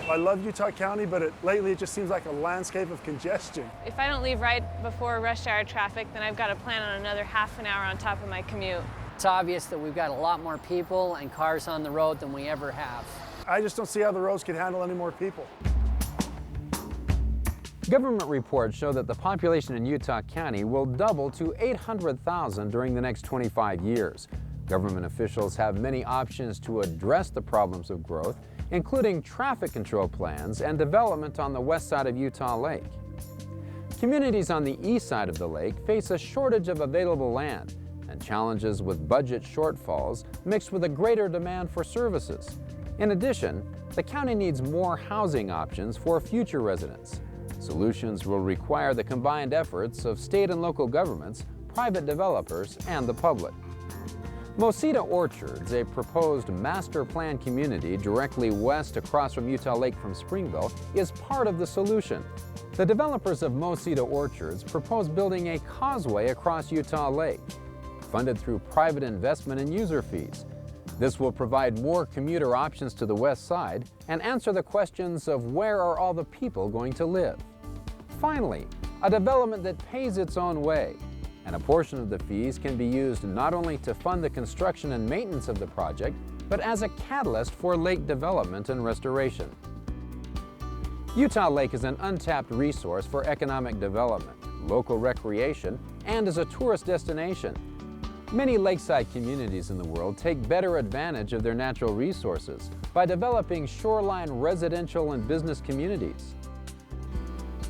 I love Utah County, but lately it just seems like a landscape of congestion. If I don't leave right before rush hour traffic, then I've got to plan on another half an hour on top of my commute. It's obvious that we've got a lot more people and cars on the road than we ever have. I just don't see how the roads can handle any more people. Government reports show that the population in Utah County will double to 800,000 during the next 25 years. Government officials have many options to address the problems of growth, including traffic control plans and development on the west side of Utah Lake. Communities on the east side of the lake face a shortage of available land and challenges with budget shortfalls mixed with a greater demand for services. In addition, the county needs more housing options for future residents. Solutions will require the combined efforts of state and local governments, private developers, and the public. Mosida Orchards, a proposed master plan community directly west across from Utah Lake from Springville, is part of the solution. The developers of Mosida Orchards propose building a causeway across Utah Lake, funded through private investment and user fees. This will provide more commuter options to the west side and answer the questions of where are all the people going to live. Finally, a development that pays its own way, and a portion of the fees can be used not only to fund the construction and maintenance of the project, but as a catalyst for lake development and restoration. Utah Lake is an untapped resource for economic development, local recreation, and as a tourist destination. Many lakeside communities in the world take better advantage of their natural resources by developing shoreline residential and business communities.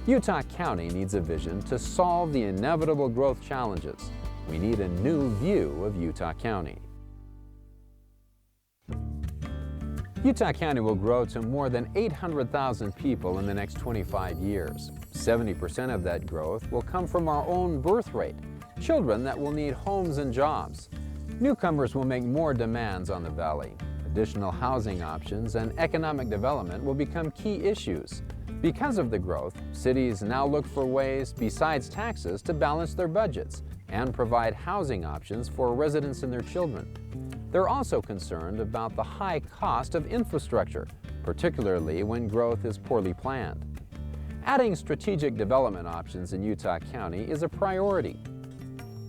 Utah County needs a vision to solve the inevitable growth challenges. We need a new view of Utah County. Utah County will grow to more than 800,000 people in the next 25 years. 70% of that growth will come from our own birth rate, children that will need homes and jobs. Newcomers will make more demands on the valley. Additional housing options and economic development will become key issues. Because of the growth, cities now look for ways besides taxes to balance their budgets and provide housing options for residents and their children. They're also concerned about the high cost of infrastructure, particularly when growth is poorly planned. Adding strategic development options in Utah County is a priority.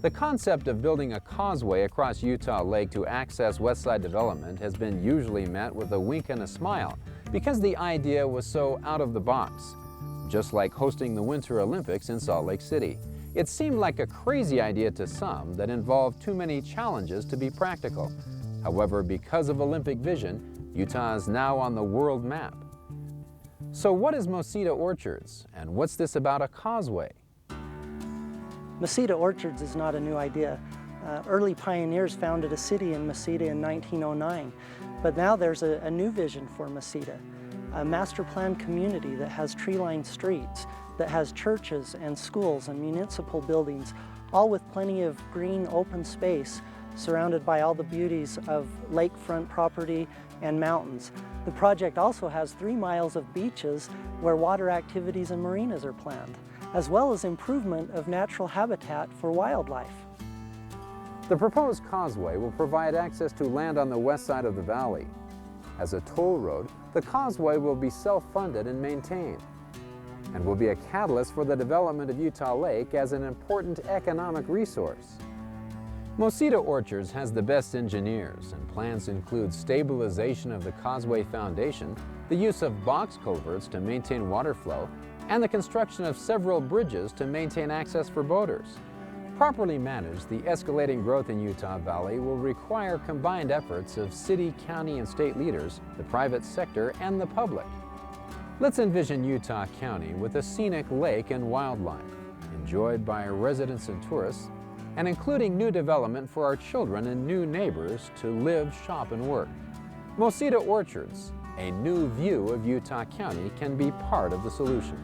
The concept of building a causeway across Utah Lake to access Westside development has been usually met with a wink and a smile because the idea was so out of the box. Just like hosting the Winter Olympics in Salt Lake City. It seemed like a crazy idea to some that involved too many challenges to be practical. However, because of Olympic vision, Utah is now on the world map. So what is Mosida Orchards, and what's this about a causeway? Mosida Orchards is not a new idea. Early pioneers founded a city in Mosida in 1909, but now there's a new vision for Mosida, a master plan community that has tree-lined streets, that has churches and schools and municipal buildings, all with plenty of green open space surrounded by all the beauties of lakefront property and mountains. The project also has 3 miles of beaches where water activities and marinas are planned, as well as improvement of natural habitat for wildlife. The proposed causeway will provide access to land on the west side of the valley. As a toll road, the causeway will be self-funded and maintained, and will be a catalyst for the development of Utah Lake as an important economic resource. Mosida Orchards has the best engineers, and plans include stabilization of the causeway foundation, the use of box culverts to maintain water flow, and the construction of several bridges to maintain access for boaters. Properly managed, the escalating growth in Utah Valley will require combined efforts of city, county, and state leaders, the private sector, and the public. Let's envision Utah County with a scenic lake and wildlife, enjoyed by residents and tourists, and including new development for our children and new neighbors to live, shop, and work. Mosida Orchards, a new view of Utah County, can be part of the solution.